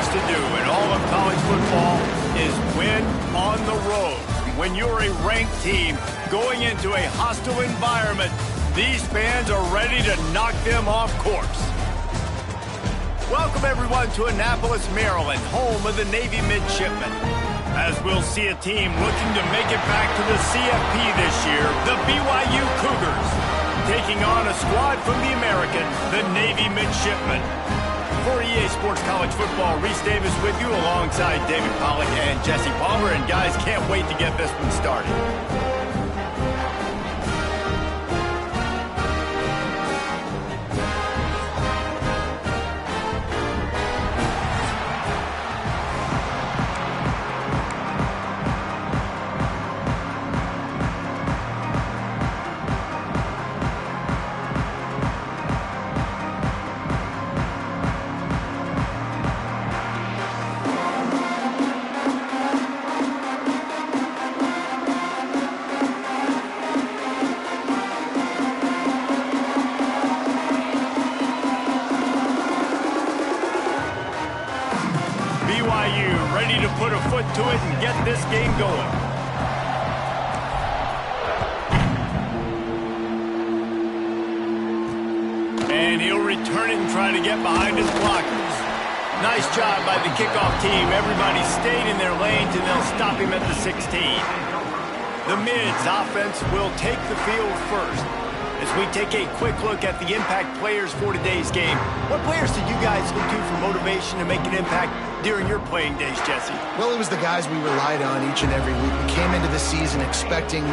things to do in all of college football is win on the road. When you're a ranked team going into a hostile environment, these fans are ready to knock them off course. Welcome, everyone, to Annapolis, Maryland, home of the Navy Midshipmen. As we'll see a team looking to make it back to the CFP this year, the BYU Cougars, taking on a squad from the American, the Navy Midshipmen. For EA Sports College Football, Reese Davis with you alongside David Pollack and Jesse Palmer. And guys, can't wait to get this one started. BYU ready to put a foot to it and get this game going. And he'll return it and try to get behind his blockers. Nice job by the kickoff team. Everybody stayed in their lanes, and they'll stop him at the 16. The Mids offense will take the field first. As we take a quick look at the impact players for today's game, what players did you guys look to for motivation to make an impact during your playing days, Jesse? Well, it was the guys we relied on each and every week. We came into the season expecting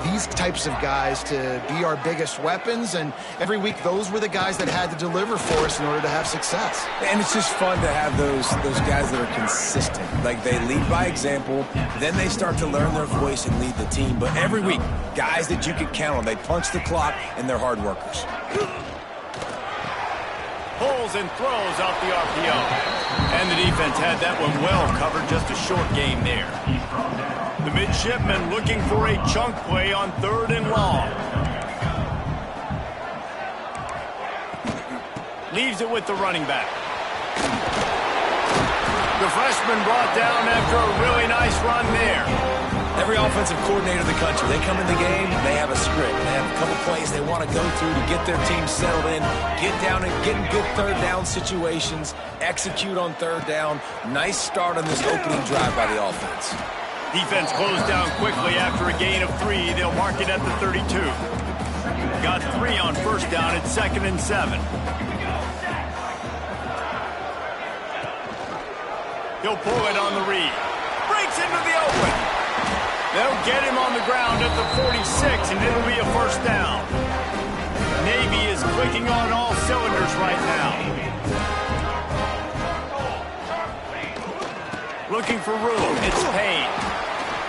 these types of guys to be our biggest weapons, and every week those were the guys that had to deliver for us in order to have success. And it's just fun to have those guys that are consistent. Like, they lead by example, then they start to learn their voice and lead the team. But every week, guys that you can count on, they punch the clock, and they're hard workers. Pulls and throws off the RPO. And the defense had that one well covered, just a short game there. The Midshipmen looking for a chunk play on 3rd and long. Leaves it with the running back. The freshman brought down after a really nice run there. Every offensive coordinator in the country, they come in the game, they have a script. They have a couple plays they want to go through to get their team settled in, get down and get in good 3rd down situations, execute on 3rd down. Nice start on this opening drive by the offense. Defense closed down quickly after a gain of 3. They'll mark it at the 32. Got 3 on 1st down at 2nd and 7. He'll pull it on the read. Breaks into the open. They'll get him on the ground at the 46, and it'll be a 1st down. Navy is clicking on all cylinders right now. Looking for room. It's Payne.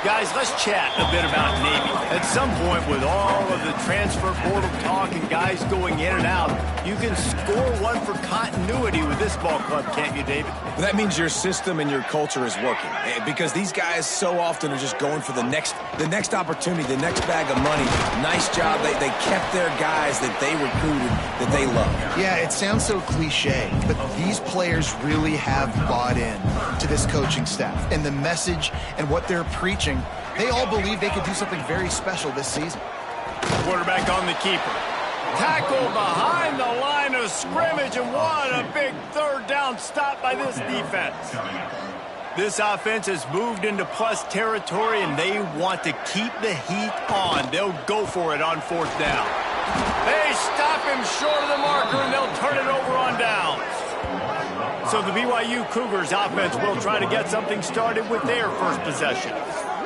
Guys, let's chat a bit about Navy. At some point, with all of the transfer portal talk and guys going in and out, you can score one for continuity with this ball club, can't you, David? Well, that means your system and your culture is working, because these guys so often are just going for the next opportunity, the next bag of money. Nice job. They kept their guys that they recruited, that they love. Yeah, it sounds so cliche, but these players really have bought in to this coaching staff and the message and what they're preaching. They all believe they could do something very special this season. Quarterback on the keeper. Tackle behind the line of scrimmage, and what a big 3rd down stop by this defense. This offense has moved into plus territory, and they want to keep the heat on. They'll go for it on 4th down. They stop him short of the marker, and they'll turn it over on downs. So the BYU Cougars offense will try to get something started with their first possession.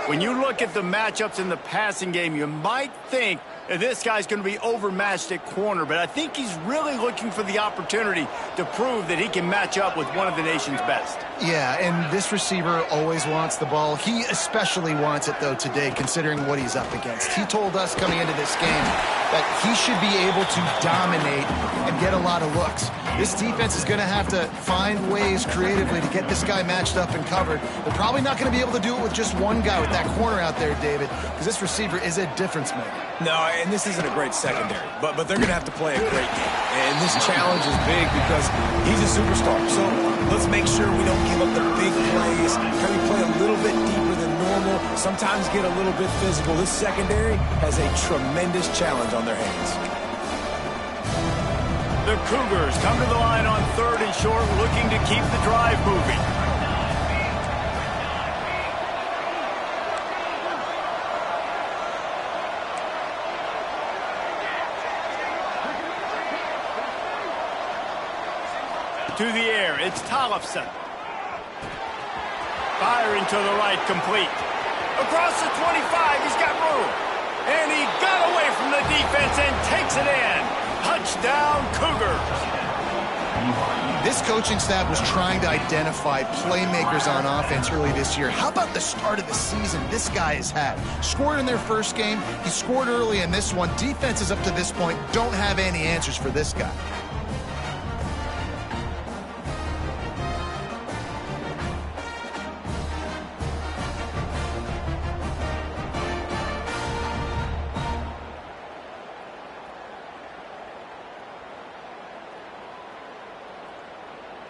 When you look at the matchups in the passing game, you might think this guy's going to be overmatched at corner, but I think he's really looking for the opportunity to prove that he can match up with one of the nation's best. Yeah, and this receiver always wants the ball. He especially wants it, though, today, considering what he's up against. He told us coming into this game that he should be able to dominate and get a lot of looks. This defense is going to have to find ways creatively to get this guy matched up and covered. They're probably not going to be able to do it with just one guy with that corner out there, David, because this receiver is a difference maker. No, and this isn't a great secondary, but they're going to have to play a great game. And this challenge is big because he's a superstar. So let's make sure we don't give up the big plays. Maybe play a little bit deeper than normal. Sometimes get a little bit physical. This secondary has a tremendous challenge on their hands. The Cougars come to the line on 3rd and short, looking to keep the drive moving. To the air, it's Tollefson. Firing to the right, complete. Across the 25, he's got room. And he got away from the defense and takes it in. Touchdown, Cougars. This coaching staff was trying to identify playmakers on offense early this year. How about the start of the season this guy has had? Scored in their first game. He scored early in this one. Defenses up to this point don't have any answers for this guy.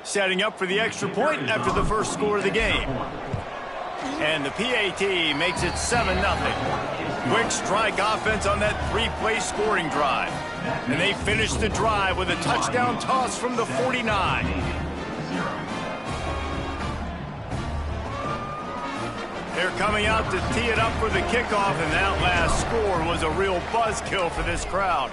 Setting up for the extra point after the first score of the game. And the PAT makes it 7-0. Quick strike offense on that 3-play scoring drive. And they finish the drive with a touchdown toss from the 49. They're coming out to tee it up for the kickoff, and that last score was a real buzzkill for this crowd.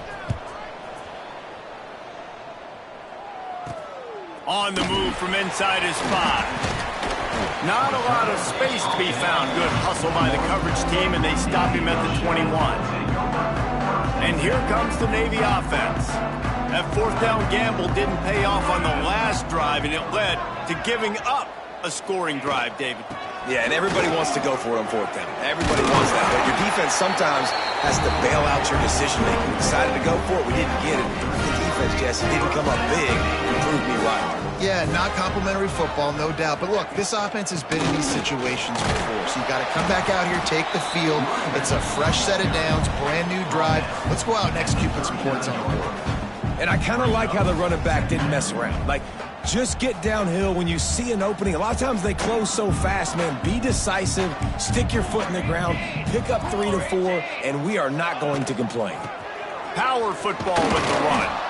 On the move from inside his 5. Not a lot of space to be found. Good hustle by the coverage team, and they stop him at the 21. And here comes the Navy offense. That 4th down gamble didn't pay off on the last drive, and it led to giving up a scoring drive, David. Yeah, and everybody wants to go for it on 4th down. Everybody wants that, but your defense sometimes has to bail out your decision-making. We decided to go for it. We didn't get it. The defense, Jesse, didn't come up big and prove me right. Yeah, not complimentary football, no doubt. But look, this offense has been in these situations before. So you got to come back out here, take the field. It's a fresh set of downs, brand new drive. Let's go out and execute, put some points on the board. And I kind of like how the running back didn't mess around. Like, just get downhill when you see an opening. A lot of times they close so fast, man. Be decisive, stick your foot in the ground, pick up 3 to 4, and we are not going to complain. Power football with the run.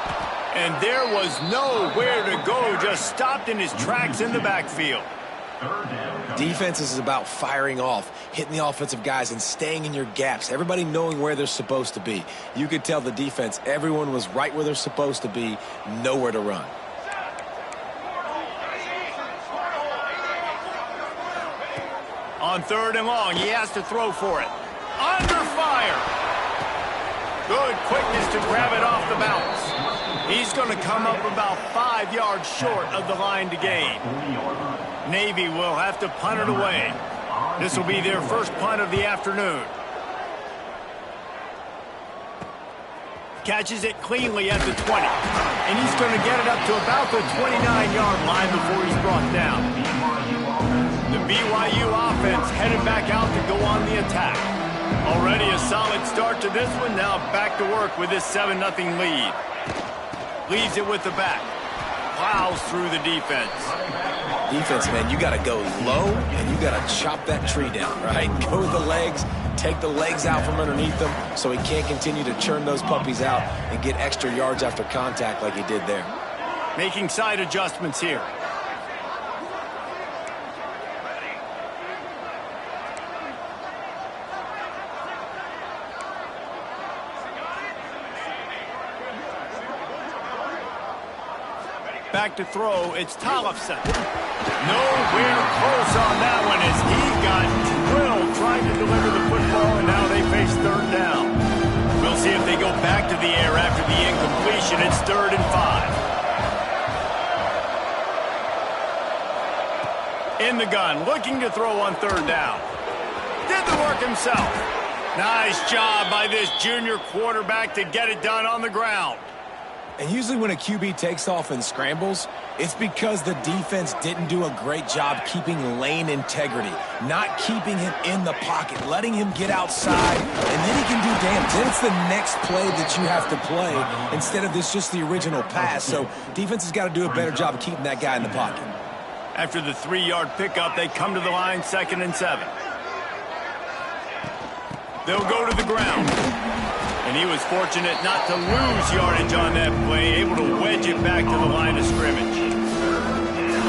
And there was nowhere to go, just stopped in his tracks in the backfield. Defense is about firing off, hitting the offensive guys and staying in your gaps. Everybody knowing where they're supposed to be. You could tell the defense, everyone was right where they're supposed to be, nowhere to run. On 3rd and long, he has to throw for it. Under fire. Good quickness to grab it off the bounce. He's going to come up about 5 yards short of the line to gain. Navy will have to punt it away. This will be their first punt of the afternoon. Catches it cleanly at the 20. And he's going to get it up to about the 29-yard line before he's brought down. The BYU offense headed back out to go on the attack. Already a solid start to this one. Now back to work with this 7-0 lead. Leaves it with the back. Plows through the defense. Defense, man, you got to go low, and you got to chop that tree down, right? Go with the legs, take the legs out from underneath them so he can't continue to churn those puppies out and get extra yards after contact like he did there. Making side adjustments here. Back to throw, it's Tollefson. Nowhere close on that one as he got drilled trying to deliver the football, and now they face 3rd down. We'll see if they go back to the air after the incompletion. It's 3rd and 5. In the gun, looking to throw on 3rd down. Did the work himself. Nice job by this junior quarterback to get it done on the ground. And usually when a QB takes off and scrambles, it's because the defense didn't do a great job keeping lane integrity, not keeping him in the pocket, letting him get outside, and then he can do damage. Then it's the next play that you have to play instead of just the original pass. So defense has got to do a better job of keeping that guy in the pocket. After the 3-yard pickup, they come to the line, 2nd and 7. They'll go to the ground. And he was fortunate not to lose yardage on that play, able to wedge it back to the line of scrimmage.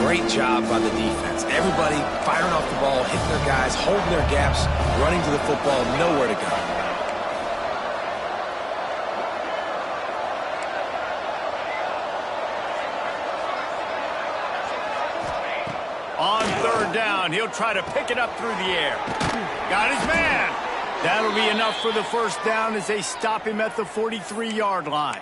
Great job by the defense. Everybody firing off the ball, hitting their guys, holding their gaps, running to the football, nowhere to go. On 3rd down, he'll try to pick it up through the air. Got his man. That'll be enough for the 1st down as they stop him at the 43-yard line.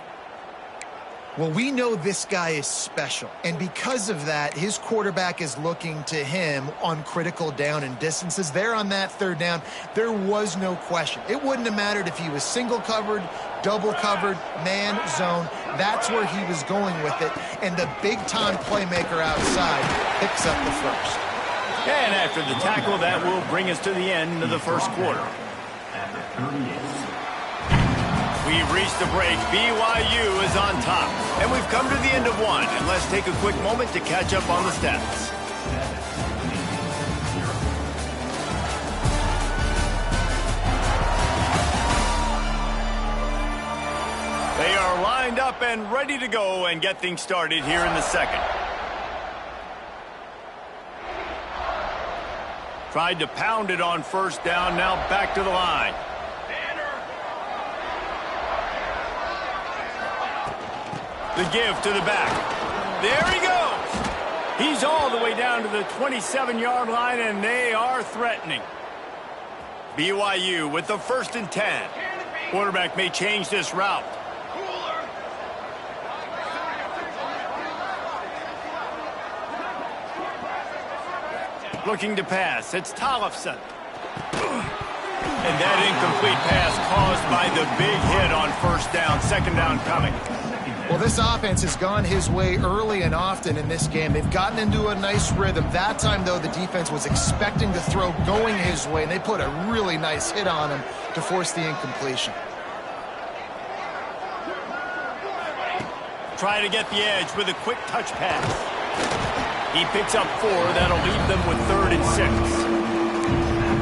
Well, we know this guy is special, and because of that, his quarterback is looking to him on critical down and distances. There on that 3rd down, there was no question. It wouldn't have mattered if he was single covered, double covered, man, zone. That's where he was going with it, and the big-time playmaker outside picks up the 1st. And after the tackle, that will bring us to the end of the 1st quarter. We've reached the break. BYU is on top. And we've come to the end of one. And let's take a quick moment to catch up on the stats. They are lined up and ready to go and get things started here in the 2nd. Tried to pound it on 1st down. Now back to the line. The give to the back. There he goes. He's all the way down to the 27-yard line, and they are threatening. BYU with the 1st and 10. Quarterback may change this route. Looking to pass. It's Tollefson. And that incomplete pass caused by the big hit on 1st down. 2nd down coming. Well, this offense has gone his way early and often in this game. They've gotten into a nice rhythm. That time, though, the defense was expecting the throw going his way, and they put a really nice hit on him to force the incompletion. Try to get the edge with a quick touch pass. He picks up 4. That'll leave them with 3rd and 6.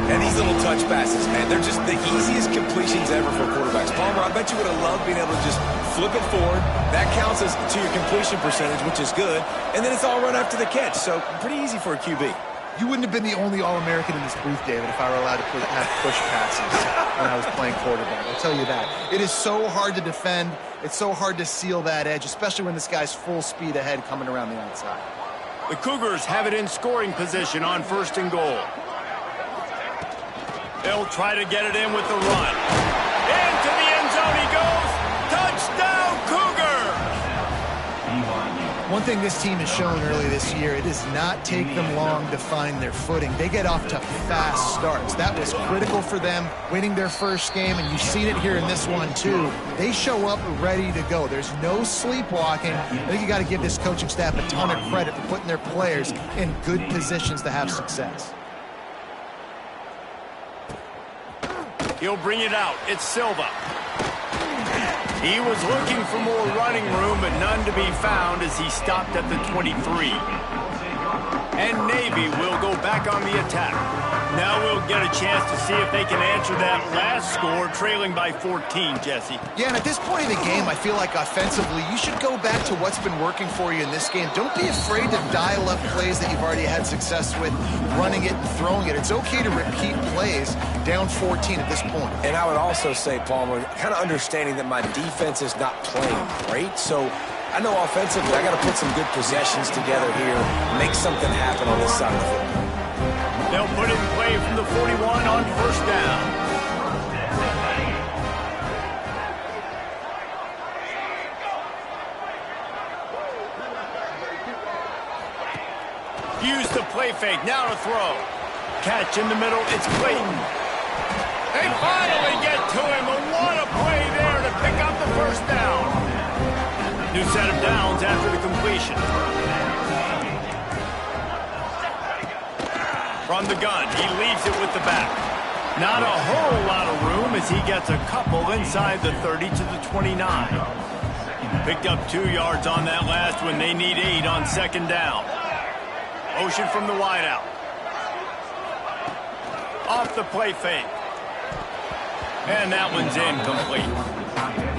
And these little touch passes, man, they're just the easiest completions ever for quarterbacks. Palmer, I bet you would have loved being able to just flip it forward. That counts as to your completion percentage, which is good. And then it's all run after the catch, so pretty easy for a QB. You wouldn't have been the only All-American in this booth, David, if I were allowed to have push passes when I was playing quarterback. I'll tell you that. It is so hard to defend. It's so hard to seal that edge, especially when this guy's full speed ahead coming around the outside. The Cougars have it in scoring position on 1st and goal. They'll try to get it in with the run. Into the end zone he goes. Touchdown, Cougars! One thing this team has shown early this year, it does not take them long to find their footing. They get off to fast starts. That was critical for them winning their 1st game, and you've seen it here in this one too. They show up ready to go. There's no sleepwalking. I think you got to give this coaching staff a ton of credit for putting their players in good positions to have success. He'll bring it out. It's Silva. He was looking for more running room, but none to be found as he stopped at the 23. And Navy will go back on the attack. Now we'll get a chance to see if they can answer that last score, trailing by 14, Jesse. Yeah, and at this point in the game, I feel like offensively, you should go back to what's been working for you in this game. Don't be afraid to dial up plays that you've already had success with, running it and throwing it. It's okay to repeat plays down 14 at this point. And I would also say, Palmer, kind of understanding that my defense is not playing great, so I know offensively I got to put some good possessions together here, make something happen on this side of the football. They'll put it in play from the 41 on 1st down. Use the play fake, now to throw. Catch in the middle, it's Clayton. They finally get to him, and what a play there to pick up the 1st down. New set of downs after the completion. From the gun, he leaves it with the back. Not a whole lot of room as he gets a couple inside the 30 to the 29. Picked up 2 yards on that last one. They need 8 on second down. Motion from the wideout. Off the play fake. And that one's incomplete.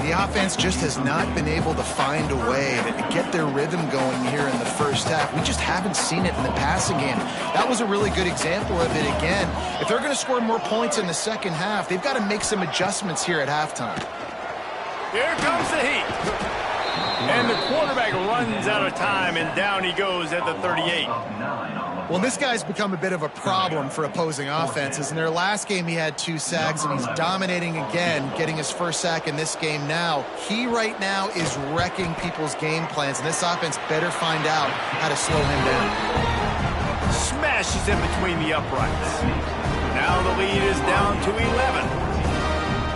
The offense just has not been able to find a way to get their rhythm going here in the first half. We just haven't seen it in the passing game. That was a really good example of it again. If they're going to score more points in the second half, they've got to make some adjustments here at halftime. Here comes the heat. And the quarterback runs out of time, and down he goes at the 38. Well, this guy's become a bit of a problem for opposing offenses. In their last game, he had 2 sacks, and he's dominating again, getting his first sack in this game now. He right now is wrecking people's game plans, and this offense better find out how to slow him down. Smashes in between the uprights. Now the lead is down to 11.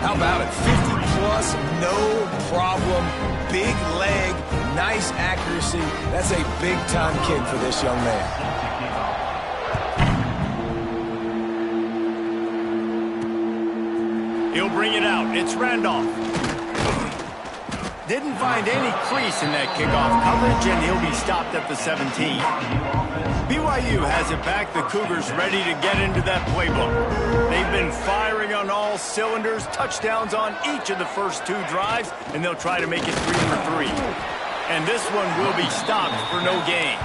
How about it? 50-plus, no problem. Big leg, nice accuracy. That's a big-time kick for this young man. He'll bring it out. It's Randolph. Didn't find any crease in that kickoff coverage, and he'll be stopped at the 17. BYU has it back. The Cougars ready to get into that playbook. They've been firing on all cylinders, touchdowns on each of the first 2 drives, and they'll try to make it 3 for 3. And this one will be stopped for no gain.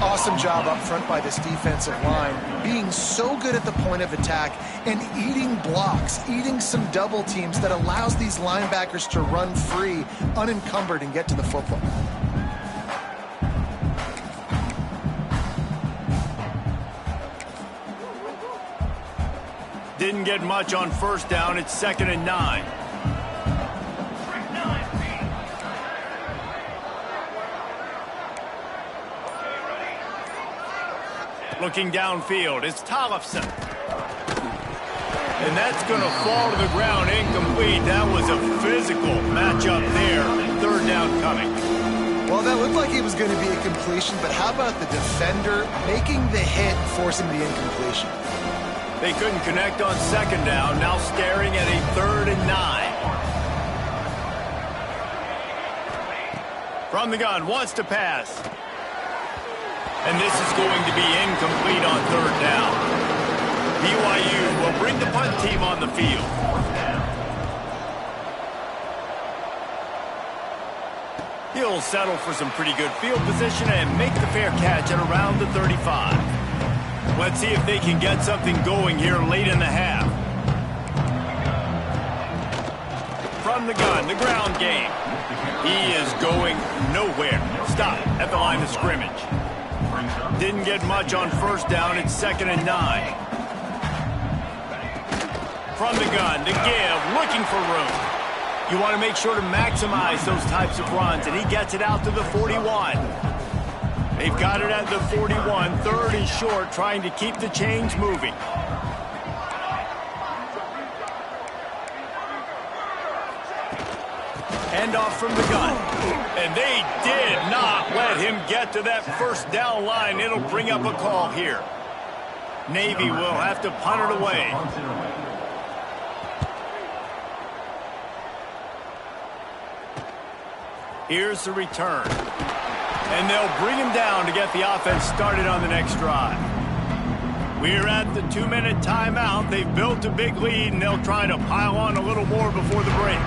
Awesome job up front by this defensive line, being so good at the point of attack and eating blocks, eating some double teams that allows these linebackers to run free, unencumbered, and get to the football. Didn't get much on first down. It's 2nd and 9. Looking downfield, it's Tollefson. And that's going to fall to the ground incomplete. That was a physical matchup there. 3rd down coming. Well, that looked like it was going to be a completion, but how about the defender making the hit, forcing the incompletion? They couldn't connect on 2nd down, now staring at a 3rd and 9. From the gun, wants to pass. And this is going to be incomplete on 3rd down. BYU will bring the punt team on the field. He'll settle for some pretty good field position and make the fair catch at around the 35. Let's see if they can get something going here late in the half. From the gun, the ground game. He is going nowhere. Stop at the line of scrimmage. Didn't get much on first down. It's 2nd and 9. From the gun, the give, looking for room. You want to make sure to maximize those types of runs, and he gets it out to the 41. They've got it at the 41, 3rd and short, trying to keep the chains moving. Handoff from the gun. And they did not let him get to that first down line. It'll bring up a call here. Navy will have to punt it away. Here's the return. And they'll bring him down to get the offense started on the next drive. We're at the 2-minute timeout. They've built a big lead, and they'll try to pile on a little more before the break.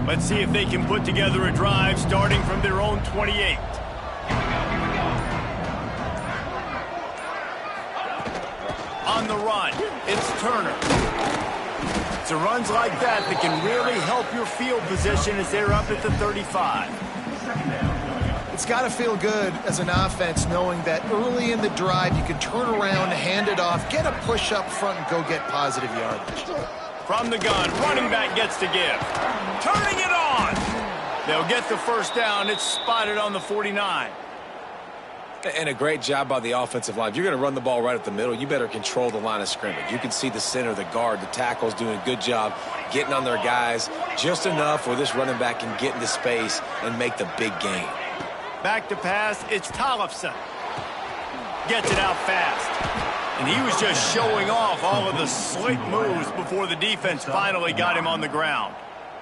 Let's see if they can put together a drive starting from their own 28. On the run, it's Turner. It's the runs like that that can really help your field position as they're up at the 35. It's got to feel good as an offense knowing that early in the drive you can turn around, hand it off, get a push up front, and go get positive yardage. From the gun, running back gets to give. Turning it on! They'll get the first down. It's spotted on the 49. And a great job by the offensive line. If you're going to run the ball right at the middle, you better control the line of scrimmage. You can see the center, the guard, the tackles doing a good job getting on their guys just enough where this running back can get into space and make the big gain. Back to pass, it's Tollefson. Gets it out fast. And he was just showing off all of the slick moves before the defense finally got him on the ground.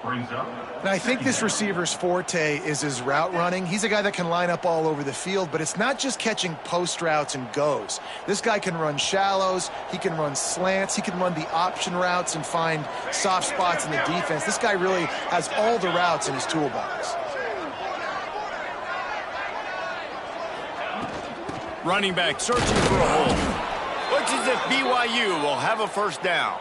And I think this receiver's forte is his route running. He's a guy that can line up all over the field, but it's not just catching post routes and goes. This guy can run shallows, he can run slants, he can run the option routes and find soft spots in the defense. This guy really has all the routes in his toolbox. Running back searching for a hole. Looks as if BYU will have a first down.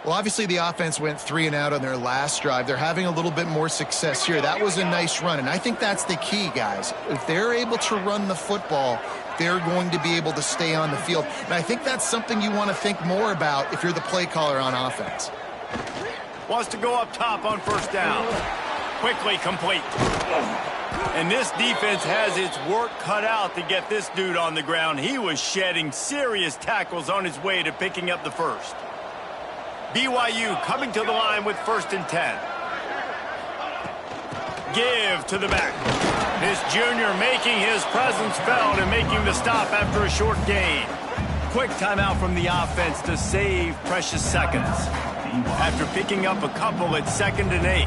Well, obviously the offense went 3 and out on their last drive. They're having a little bit more success here. That was a nice run, and I think that's the key, guys. If they're able to run the football, they're going to be able to stay on the field. And I think that's something you want to think more about if you're the play caller on offense. Wants to go up top on first down. Quickly complete. And this defense has its work cut out to get this dude on the ground. He was shedding serious tackles on his way to picking up the first. BYU coming to the line with 1st and 10. Give to the back. This junior making his presence felt and making the stop after a short gain. Quick timeout from the offense to save precious seconds. After picking up a couple at 2nd and 8.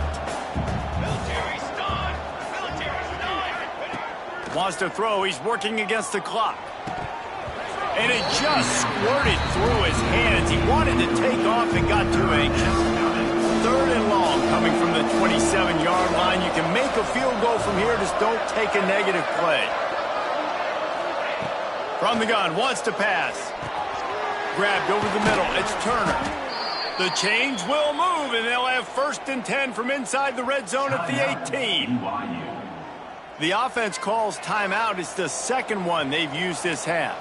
Wants to throw. He's working against the clock. And it just squirted through his hands. He wanted to take off and got too anxious. 3rd and long coming from the 27-yard line. You can make a field goal from here. Just don't take a negative play. From the gun, wants to pass. Grabbed over the middle. It's Turner. The change will move, and they'll have 1st and 10 from inside the red zone at the 18. The offense calls timeout. It's the 2nd one they've used this half.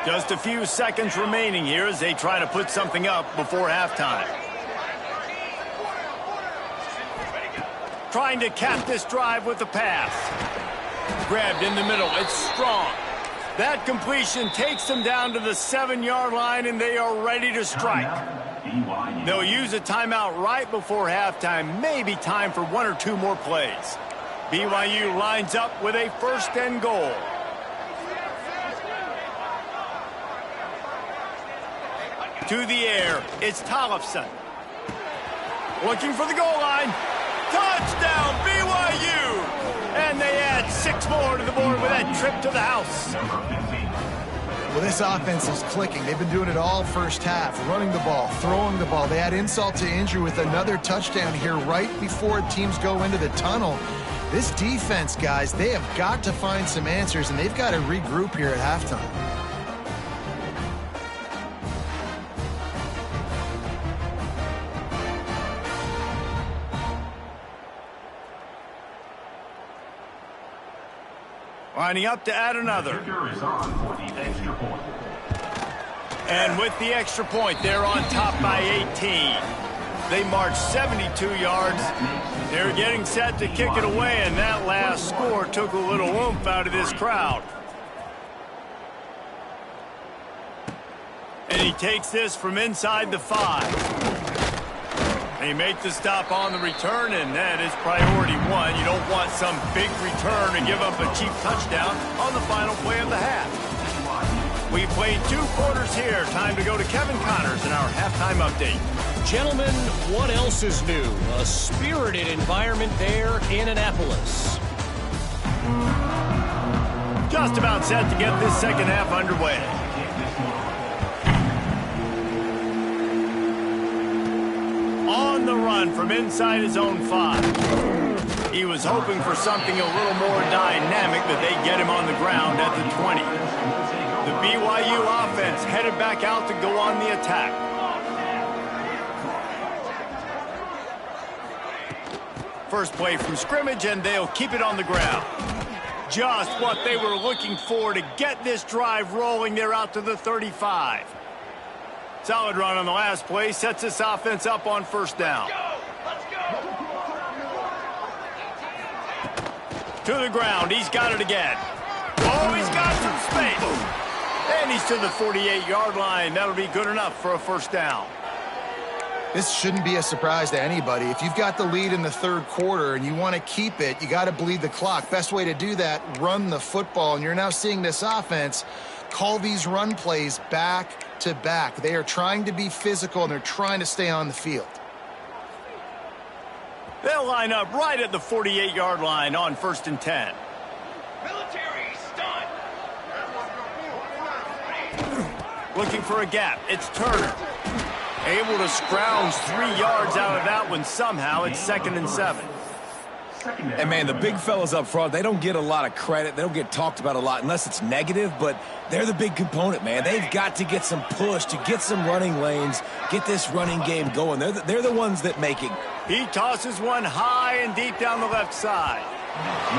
Just a few seconds remaining here as they try to put something up before halftime. Trying to cap this drive with a pass. Grabbed in the middle. It's Strong. That completion takes them down to the 7-yard line, and they are ready to strike. They'll use a timeout right before halftime. Maybe time for 1 or 2 more plays. BYU lines up with a 1st and goal. To the air, it's Tollefson. Looking for the goal line. Touchdown, BYU! And they add 6 more to the board with that trip to the house. Well, this offense is clicking. They've been doing it all first half, running the ball, throwing the ball. They add insult to injury with another touchdown here right before teams go into the tunnel. This defense, guys, they have got to find some answers, and they've got to regroup here at halftime. Lining up to add another. And with the extra point, they're on top by 18. They march 72 yards. They're getting set to kick it away, and that last score took a little oomph out of this crowd. And he takes this from inside the 5. They make the stop on the return, and that is priority 1. You don't want some big return to give up a cheap touchdown on the final play of the half. We've played 2 quarters here. Time to go to Kevin Connors in our halftime update. Gentlemen, what else is new? A spirited environment there in Annapolis. Just about set to get this second half underway. On the run from inside his own 5. He was hoping for something a little more dynamic, but they get him on the ground at the 20. The BYU offense headed back out to go on the attack. First play from scrimmage, and they'll keep it on the ground. Just what they were looking for to get this drive rolling. They're out to the 35. Solid run on the last play. Sets this offense up on first down. Let's go. To the ground. He's got it again. Oh, some space. And he's to the 48-yard line. That'll be good enough for a first down. This shouldn't be a surprise to anybody. If you've got the lead in the third quarter and you want to keep it, you got to bleed the clock. Best way to do that, run the football. And you're now seeing this offense call these run plays back to back. They are trying to be physical, and they're trying to stay on the field. They'll line up right at the 48-yard line on 1st and 10. Military stunt. Looking for a gap. It's Turner. Able to scrounge 3 yards out of that one somehow. It's 2nd and 7. And, man, the big fellas up front, they don't get a lot of credit. They don't get talked about a lot unless it's negative, but they're the big component, man. They've got to get some push, to get some running lanes, get this running game going. They're the ones that make it. He tosses one high and deep down the left side.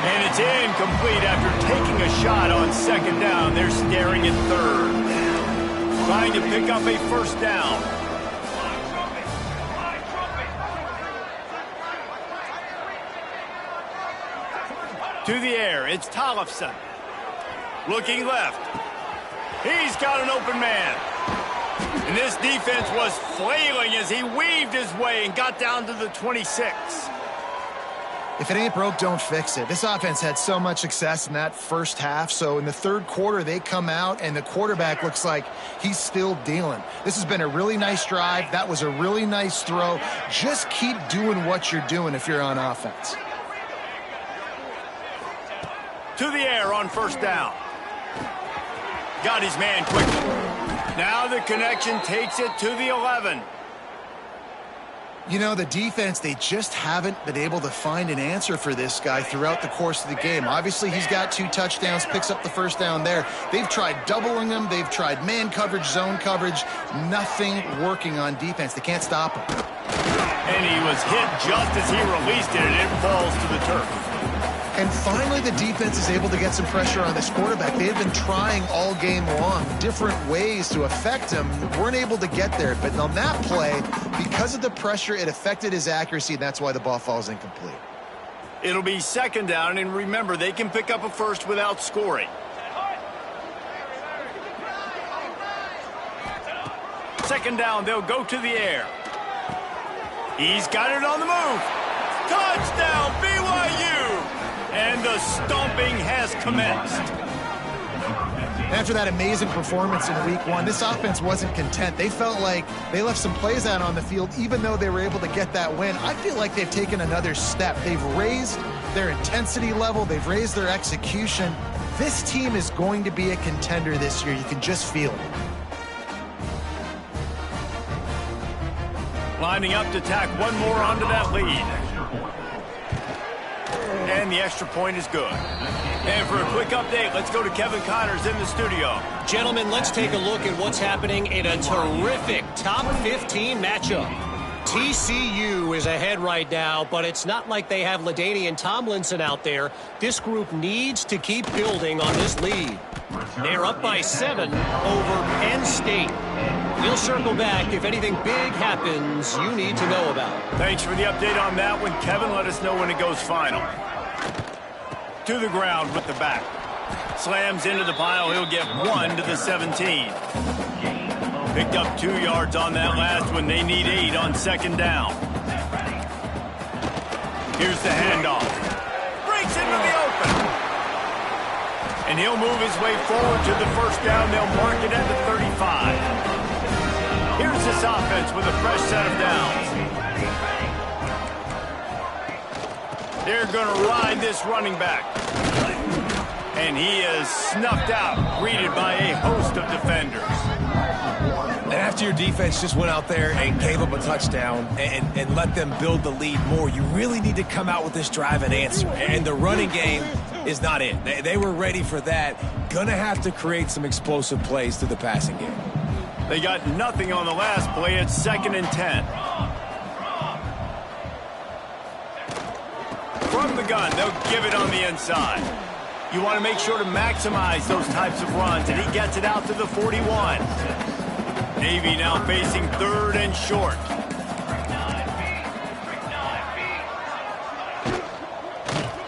And it's incomplete after taking a shot on 2nd down. They're staring at 3rd. Trying to pick up a first down. To the air, it's Tollefson. Looking left. He's got an open man. And this defense was flailing as he weaved his way and got down to the 26. If it ain't broke, don't fix it. This offense had so much success in that first half, so in the third quarter, they come out, and the quarterback looks like he's still dealing. This has been a really nice drive. That was a really nice throw. Just keep doing what you're doing if you're on offense. To the air on 1st down. Got his man quickly. Now the connection takes it to the 11. You know, the defense, they just haven't been able to find an answer for this guy throughout the course of the game. Obviously, he's got 2 touchdowns, picks up the first down there. They've tried doubling him. They've tried man coverage, zone coverage. Nothing working on defense. They can't stop him. And he was hit just as he released it, and it falls to the turf. And finally, the defense is able to get some pressure on this quarterback. They have been trying all game long different ways to affect him. Weren't able to get there. But on that play, because of the pressure, it affected his accuracy, and that's why the ball falls incomplete. It'll be 2nd down, and remember, they can pick up a first without scoring. 2nd down, they'll go to the air. He's got it on the move. Touchdown, BYU! And the stomping has commenced. After that amazing performance in week 1, this offense wasn't content. They felt like they left some plays out on the field, even though they were able to get that win. I feel like they've taken another step. They've raised their intensity level. They've raised their execution. This team is going to be a contender this year. You can just feel it. Lining up to tack one more onto that lead. And the extra point is good. And for a quick update, let's go to Kevin Connors in the studio. Gentlemen, let's take a look at what's happening in a terrific top 15 matchup. TCU is ahead right now, but it's not like they have LaDainian Tomlinson out there. This group needs to keep building on this lead. They're up by 7 over Penn State. We'll circle back if anything big happens you need to know about. Thanks for the update on that one, Kevin. Let us know when it goes final. To the ground with the back. Slams into the pile. He'll get 1 to the 17. Picked up 2 yards on that last one. They need 8 on 2nd down. Here's the handoff. Breaks into the open. And he'll move his way forward to the first down. They'll mark it at the 35. Here's this offense with a fresh set of downs. They're going to ride this running back. And he is snuffed out, greeted by a host of defenders. And after your defense just went out there and gave up a touchdown and let them build the lead more, you really need to come out with this drive and answer. And the running game is not it. They were ready for that. Gonna have to create some explosive plays through the passing game. They got nothing on the last play. It's 2nd and 10. From the gun, they'll give it on the inside. You want to make sure to maximize those types of runs, and he gets it out to the 41. Navy now facing 3rd and short.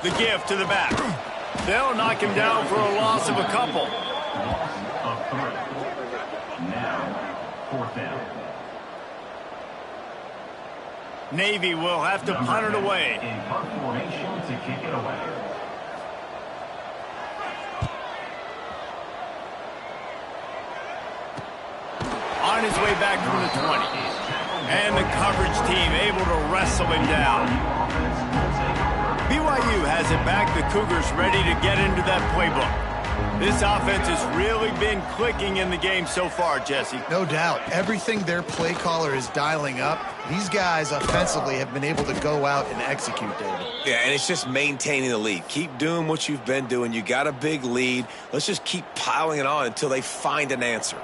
The give to the back. They'll knock him down for a loss of a couple. Loss of 3. Now, 4th down. Navy will have to punt it away. In punt formation to kick it away. On his way back from the 20. And the coverage team able to wrestle him down. BYU has it back. The Cougars ready to get into that playbook. This offense has really been clicking in the game so far, Jesse. No doubt. Everything their play caller is dialing up, these guys offensively have been able to go out and execute, David. Yeah, and it's just maintaining the lead. Keep doing what you've been doing. You got a big lead. Let's just keep piling it on until they find an answer.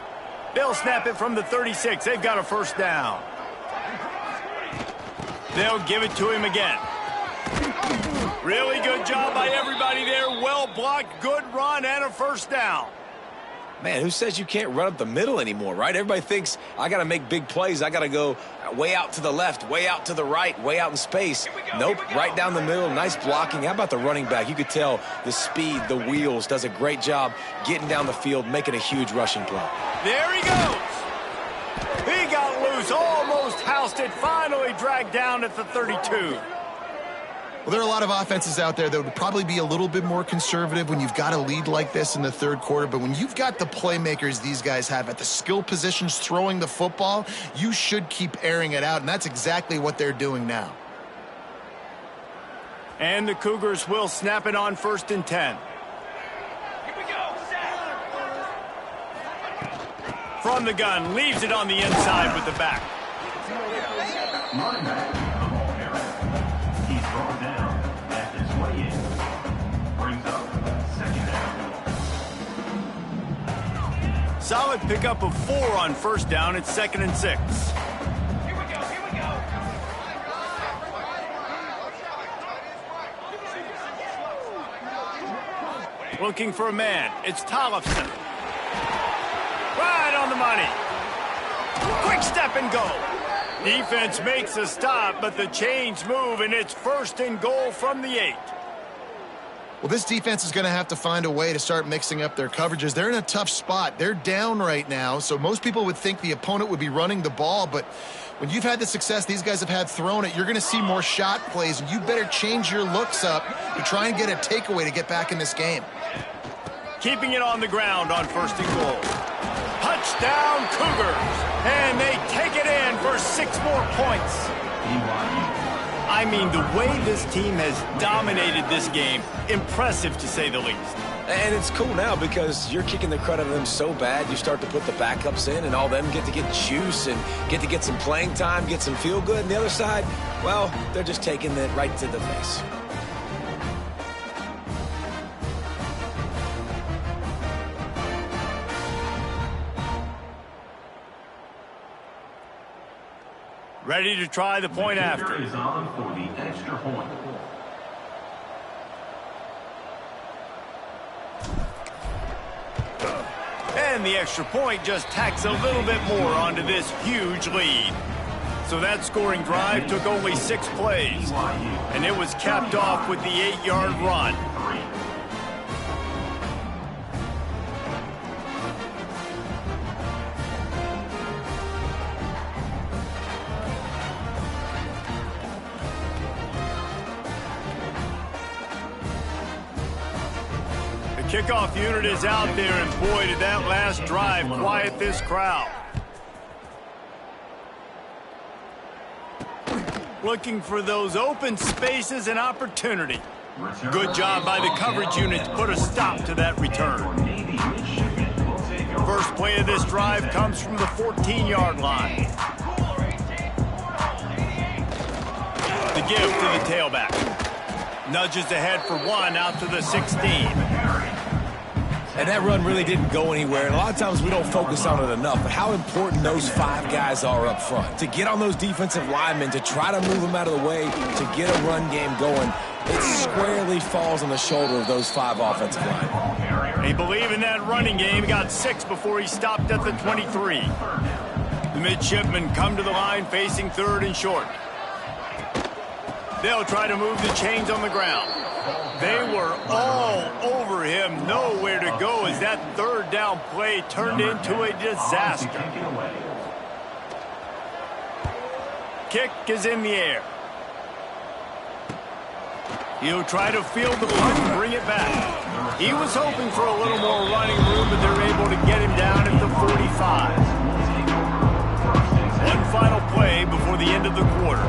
They'll snap it from the 36. They've got a first down. They'll give it to him again. Really good job by everybody there. Well blocked, good run, and a first down. Man, who says you can't run up the middle anymore, right? Everybody thinks I got to make big plays. I got to go way out to the left, way out to the right, way out in space. Nope, right down the middle. Nice blocking. How about the running back? You could tell the speed, the wheels, does a great job getting down the field, making a huge rushing play. There he goes. He got loose, almost housed it, finally dragged down at the 32. Well, there are a lot of offenses out there that would probably be a little bit more conservative when you've got a lead like this in the third quarter. But when you've got the playmakers these guys have at the skill positions throwing the football, you should keep airing it out. And that's exactly what they're doing now. And the Cougars will snap it on 1st and 10. Here we go, set. From the gun, leaves it on the inside with the back. Running back, the ball carrier. He's brought down at the 28. Brings up 2nd down. Solid pickup of 4 on 1st down. It's 2nd and 6. Here we go, here we go. Looking for a man. It's Tollefson. Right on the money. Quick step and go. Defense makes a stop, but the chains move, and it's 1st and goal from the 8. Well, this defense is going to have to find a way to start mixing up their coverages. They're in a tough spot. They're down right now, so most people would think the opponent would be running the ball, but when you've had the success these guys have had throwing it, you're going to see more shot plays, and you better change your looks up to try and get a takeaway to get back in this game. Keeping it on the ground on 1st and goal. Touchdown, Cougars! And they take it in for 6 more points. I mean, the way this team has dominated this game, impressive to say the least. And it's cool now because you're kicking the credit of them so bad, you start to put the backups in and all them get to get juice and get to get some playing time, get some feel good. And the other side, well, they're just taking it right to the face. Ready to try the point after. Is on for the extra point. And the extra point just tacks a little bit more onto this huge lead. So that scoring drive took only 6 plays, and it was capped off with the 8-yard run. Kickoff unit is out there, and boy, did that last drive quiet this crowd. Looking for those open spaces and opportunity. Good job by the coverage unit to put a stop to that return. First play of this drive comes from the 14-yard line. The give to the tailback. Nudges ahead for 1 out to the 16. And that run really didn't go anywhere. And a lot of times we don't focus on it enough. But how important those 5 guys are up front. To get on those defensive linemen, to try to move them out of the way, to get a run game going, it squarely falls on the shoulder of those 5 offensive linemen. They believe in that running game. He got 6 before he stopped at the 23. The midshipmen come to the line facing 3rd and short. They'll try to move the chains on the ground. They were all over him, nowhere to go as that third down play turned into a disaster. Kick is in the air. He'll try to field the punt and bring it back. He was hoping for a little more running room, but they're able to get him down at the 45. One final play before the end of the quarter.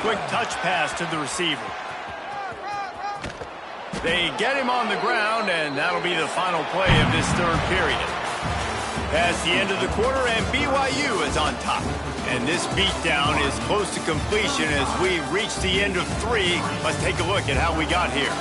Quick touch pass to the receiver. They get him on the ground, and that'll be the final play of this third period. Past the end of the quarter, and BYU is on top. And this beatdown is close to completion as we reach the end of 3. Let's take a look at how we got here.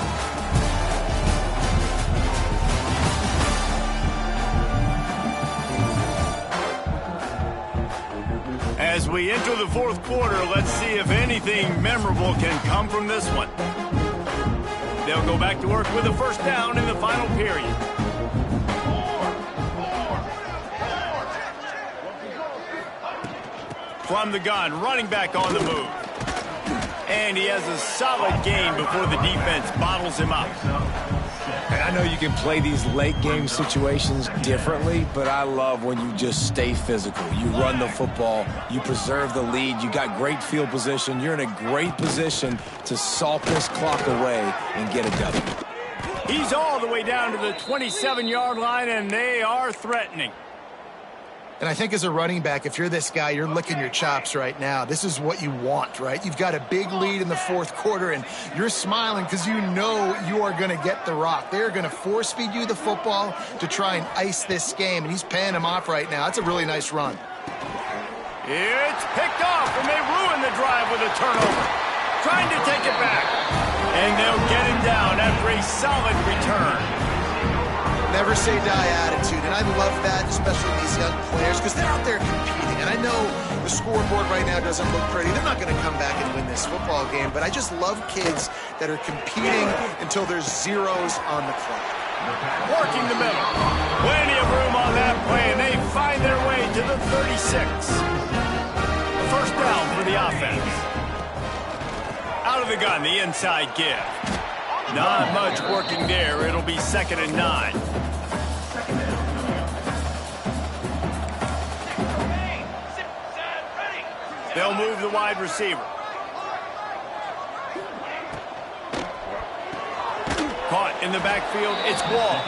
As we enter the fourth quarter, let's see if anything memorable can come from this one. They'll go back to work with a first down in the final period. From the gun, running back on the move. And he has a solid gain before the defense bottles him up. And I know you can play these late game situations differently, but I love when you just stay physical. You run the football, you preserve the lead, you got great field position, you're in a great position to salt this clock away and get a W. He's all the way down to the 27-yard line, and they are threatening. And I think as a running back, if you're this guy, you're licking your chops right now. This is what you want, right? You've got a big lead in the fourth quarter, and you're smiling because you know you are going to get the rock. They're going to force-feed you the football to try and ice this game, and he's paying him off right now. That's a really nice run. It's picked off, and they ruin the drive with a turnover. Trying to take it back. And they'll get him down after a solid return. Never say die attitude, and I love that, especially these young players, because they're out there competing. And I know the scoreboard right now doesn't look pretty. They're not going to come back and win this football game, but I just love kids that are competing until there's zeros on the clock. Working the middle. Plenty of room on that play, and they find their way to the 36. The first down for the offense. Out of the gun, the inside give. Not much working there. It'll be 2nd and 9. They'll move the wide receiver. Caught in the backfield, it's Wall.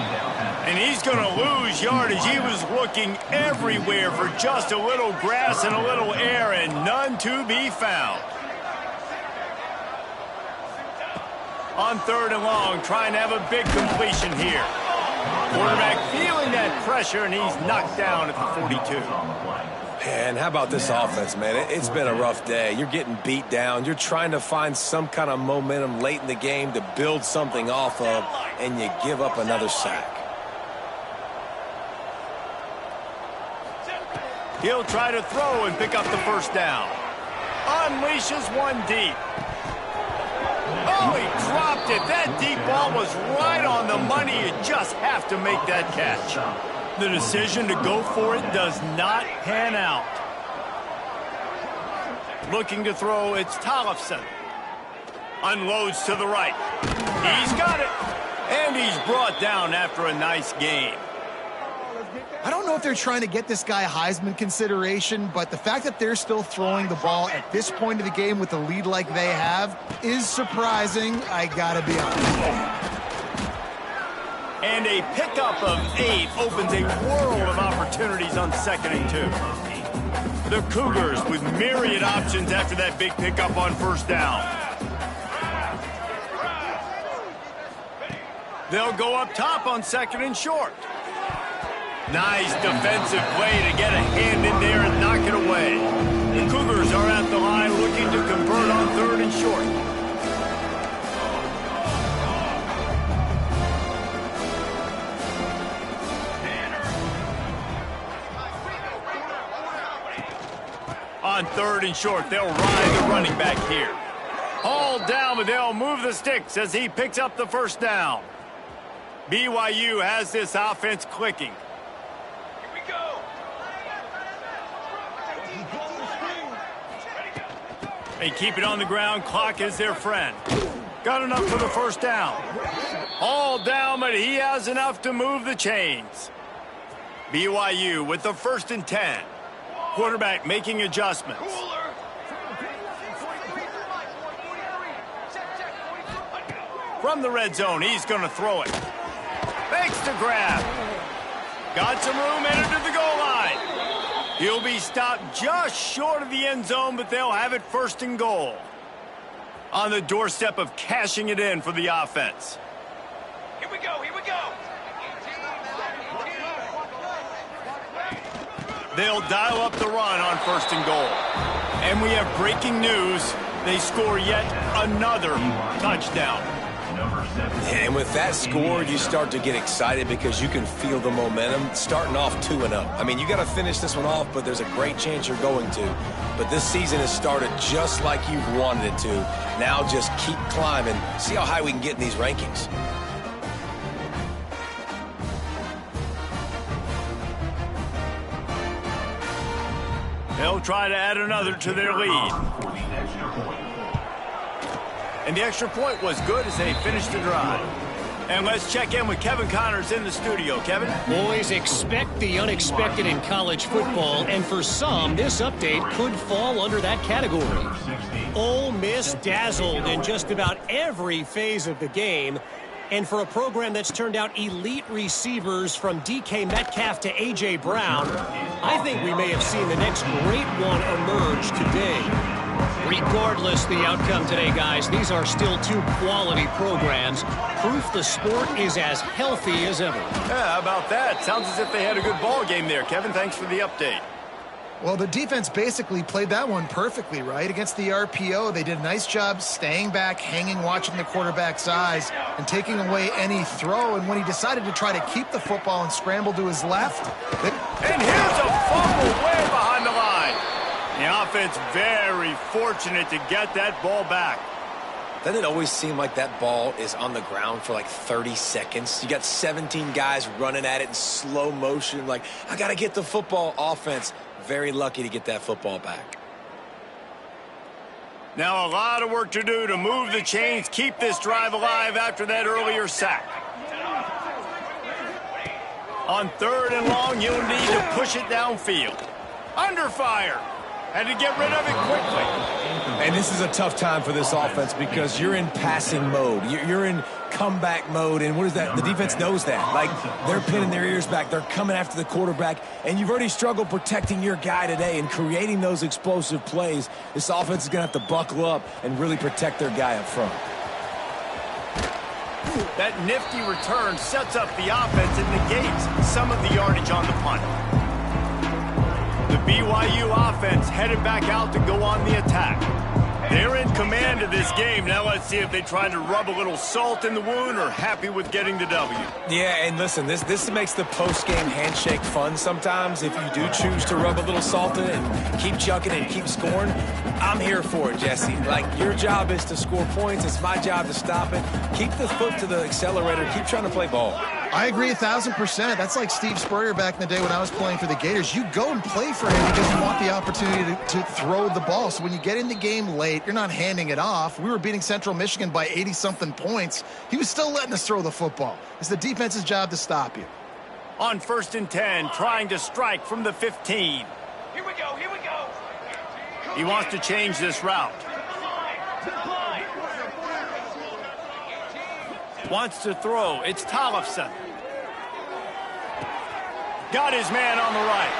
And he's going to lose yardage. He was looking everywhere for just a little grass and a little air, and none to be found. On 3rd and long, trying to have a big completion here. Quarterback feeling that pressure, and he's knocked down at the 42. And how about this offense, man? It's been a rough day. You're getting beat down. You're trying to find some kind of momentum late in the game to build something off of, and you give up another sack. He'll try to throw and pick up the first down. Unleashes one deep. Oh, he dropped it. That deep ball was right on the money. You just have to make that catch. The decision to go for it does not pan out. Looking to throw, it's Tollefson. Unloads to the right. He's got it. And he's brought down after a nice game. I don't know if they're trying to get this guy Heisman consideration, but the fact that they're still throwing the ball at this point of the game with a lead like they have is surprising, I gotta be honest. And a pickup of 8 opens a world of opportunities on 2nd and 2. The Cougars with myriad options after that big pickup on first down. They'll go up top on 2nd and short. Nice defensive play to get a hand in there and knock it away. The Cougars are at the line looking to convert on 3rd and short. On 3rd and short, they'll ride the running back here. Hauled down, but they'll move the sticks as he picks up the first down. BYU has this offense clicking. They keep it on the ground. Clock is their friend. Got enough for the first down. All down, but he has enough to move the chains. BYU with the 1st and 10. Quarterback making adjustments. From the red zone, he's going to throw it. Fakes the grab. Got some room, entered to the goal line. He'll be stopped just short of the end zone, but they'll have it 1st and goal. On the doorstep of cashing it in for the offense. Here we go, here we go. They'll dial up the run on 1st and goal. And we have breaking news. They score yet another touchdown. And with that score, you start to get excited because you can feel the momentum starting off 2-0. I mean, you got to finish this one off, but there's a great chance you're going to. But this season has started just like you've wanted it to. Now just keep climbing. See how high we can get in these rankings. They'll try to add another to their lead. And the extra point was good as they finished the drive. And let's check in with Kevin Connors in the studio. Kevin? Boys, expect the unexpected in college football, and for some, this update could fall under that category. Ole Miss dazzled in just about every phase of the game. And for a program that's turned out elite receivers from DK Metcalf to A.J. Brown, I think we may have seen the next great one emerge today. Regardless the outcome today, guys, these are still 2 quality programs. Proof the sport is as healthy as ever. Yeah, how about that? Sounds as if they had a good ball game there. Kevin, thanks for the update. Well, the defense basically played that one perfectly, right? Against the RPO, they did a nice job staying back, hanging, watching the quarterback's eyes, and taking away any throw. And when he decided to try to keep the football and scramble to his left... And here's a fumble way behind the line. The offense very fortunate to get that ball back. Doesn't it always seem like that ball is on the ground for like 30 seconds? You got 17 guys running at it in slow motion. Like, I got to get the football. Offense, very lucky to get that football back. Now a lot of work to do to move the chains, keep this drive alive after that earlier sack. On 3rd and long, you'll need to push it downfield. Under fire. Had to get rid of it quickly. And this is a tough time for this offense because you're in passing mode. You're in comeback mode. And what is that? The defense knows that. Like, they're pinning their ears back. They're coming after the quarterback. And you've already struggled protecting your guy today and creating those explosive plays. This offense is going to have to buckle up and really protect their guy up front. That nifty return sets up the offense and negates some of the yardage on the punt. The BYU offense headed back out to go on the attack. They're in command of this game. Now let's see if they try to rub a little salt in the wound or happy with getting the W. Yeah, and listen, this makes the post-game handshake fun sometimes. If you do choose to rub a little salt in it and keep chucking and keep scoring, I'm here for it, Jesse. Like, your job is to score points. It's my job to stop it. Keep the foot to the accelerator. Keep trying to play ball. I agree 1,000%. That's like Steve Spurrier back in the day when I was playing for the Gators. You go and play for him because you want the opportunity to throw the ball. So when you get in the game late, you're not handing it off. We were beating Central Michigan by 80-something points. He was still letting us throw the football. It's the defense's job to stop you. On 1st and 10, trying to strike from the 15. Here we go, here we go. He wants to change this route. Wants to throw. It's Tollefson. Got his man on the right.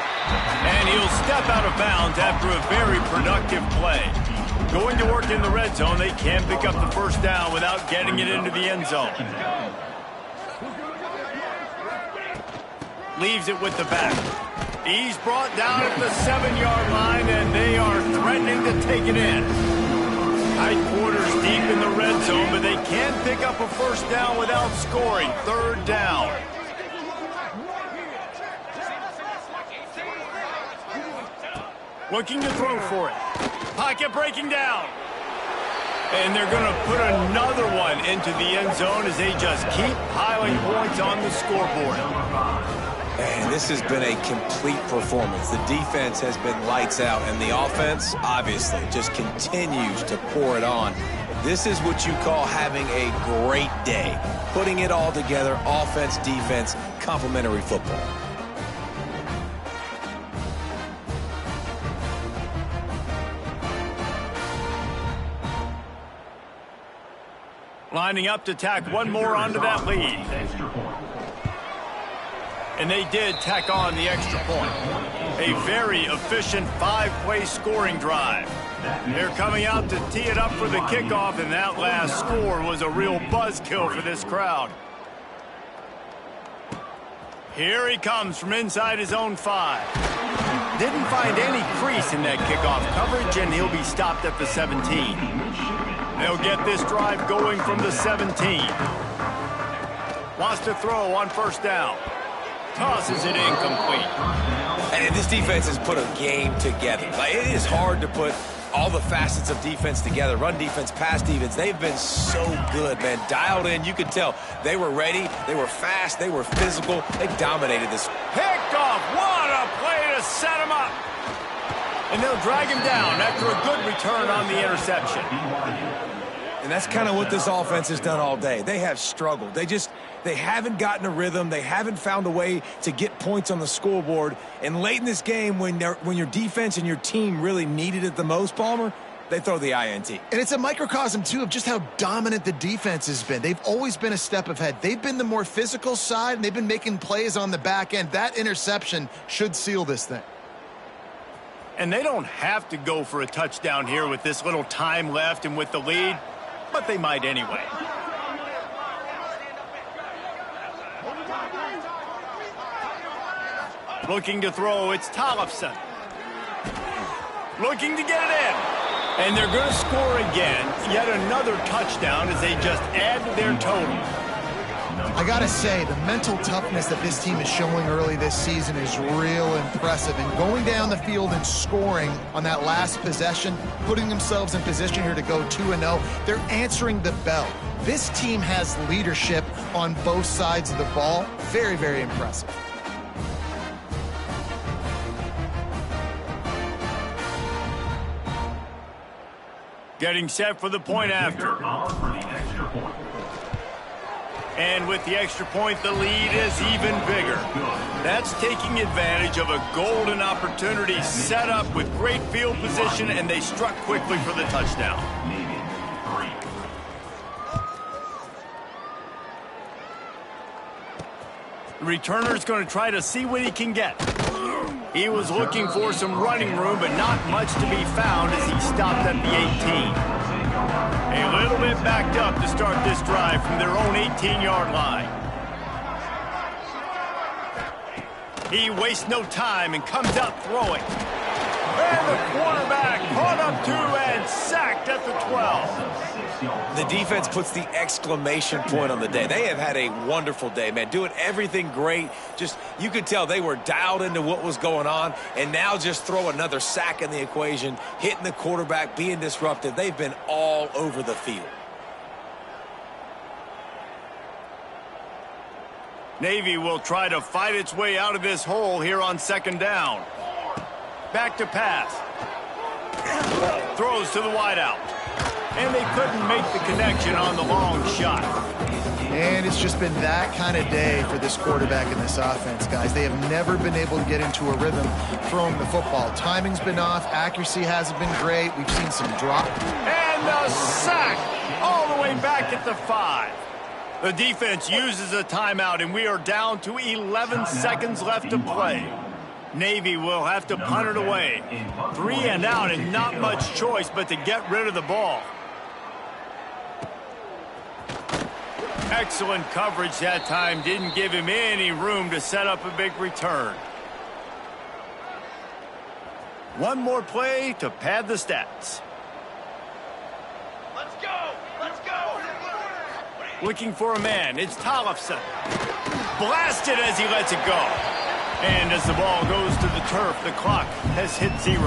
And he'll step out of bounds after a very productive play. Going to work in the red zone, they can pick up the first down without getting it into the end zone. Leaves it with the back. He's brought down at the 7-yard line, and they are threatening to take it in. Tight quarters deep in the red zone, but they can pick up a first down without scoring. 3rd down. Looking to throw for it. Pocket breaking down. And they're going to put another one into the end zone as they just keep piling points on the scoreboard. And this has been a complete performance. The defense has been lights out, and the offense, obviously, just continues to pour it on. This is what you call having a great day. Putting it all together, offense, defense, complementary football. Lining up to tack one more onto that lead. And they did tack on the extra point. A very efficient 5-play scoring drive. They're coming out to tee it up for the kickoff, and that last score was a real buzzkill for this crowd. Here he comes from inside his own 5. Didn't find any crease in that kickoff coverage, and he'll be stopped at the 17. They'll get this drive going from the 17. Wants to throw on first down. Tosses it incomplete. And this defense has put a game together. Like, it is hard to put all the facets of defense together. Run defense, pass defense. They've been so good, man. Dialed in. You could tell they were ready. They were fast. They were physical. They dominated this. Picked off. What a play to set him up. And they'll drag him down after a good return on the interception. And that's kind of what this offense has done all day. They have struggled. They haven't gotten a rhythm. They haven't found a way to get points on the scoreboard. And late in this game, when your defense and your team really needed it the most, Palmer, they throw the INT. And it's a microcosm, too, of just how dominant the defense has been. They've always been a step ahead. They've been the more physical side, and they've been making plays on the back end. That interception should seal this thing. And they don't have to go for a touchdown here with this little time left and with the lead, but they might anyway. Looking to throw, it's Tollefson. Looking to get it in. And they're going to score again. Yet another touchdown as they just add to their total. I got to say, the mental toughness that this team is showing early this season is real impressive. And going down the field and scoring on that last possession, putting themselves in position here to go 2-0, they're answering the bell. This team has leadership on both sides of the ball. Very, very impressive. Getting set for the point after. And with the extra point, the lead is even bigger. That's taking advantage of a golden opportunity set up with great field position, and they struck quickly for the touchdown. The returner's going to try to see what he can get. He was looking for some running room, but not much to be found as he stopped at the 18. A little bit backed up to start this drive from their own 18-yard line. He wastes no time and comes out throwing. And the quarterback caught up to and sacked at the 12. The defense puts the exclamation point on the day. They have had a wonderful day, man. Doing everything great. Just, you could tell they were dialed into what was going on, and now just throw another sack in the equation, hitting the quarterback, being disruptive. They've been all over the field. Navy will try to fight its way out of this hole here on second down. Back to pass. Throws to the wideout. And they couldn't make the connection on the long shot. And it's just been that kind of day for this quarterback and this offense, guys. They have never been able to get into a rhythm throwing the football. Timing's been off. Accuracy hasn't been great. We've seen some drop. And the sack all the way back at the 5. The defense uses a timeout, and we are down to 11 seconds left to play. Navy will have to punt it away. 3 and out, and not much choice but to get rid of the ball. Excellent coverage that time. Didn't give him any room to set up a big return. One more play to pad the stats. Let's go! Let's go! Looking for a man. It's Tollefson. Blasted as he lets it go. And as the ball goes to the turf, the clock has hit 0.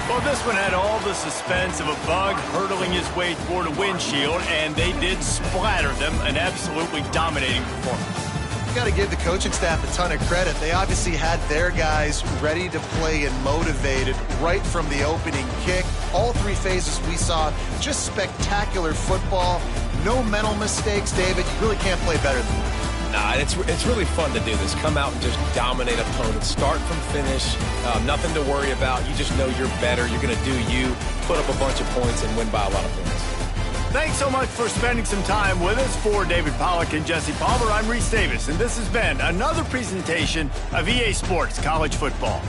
Well, this one had all the suspense of a bug hurtling his way toward a windshield, and they did splatter them. An absolutely dominating performance. Got to give the coaching staff a ton of credit. They obviously had their guys ready to play and motivated right from the opening kick. All three phases we saw just spectacular football. No mental mistakes, David. You really can't play better than that. Nah, it's really fun to do this. Come out and just dominate opponents. Start from finish. Nothing to worry about. You just know you're better. You're going to do you, put up a bunch of points, and win by a lot of points. Thanks so much for spending some time with us. For David Pollack and Jesse Palmer, I'm Reese Davis, and this has been another presentation of EA Sports College Football.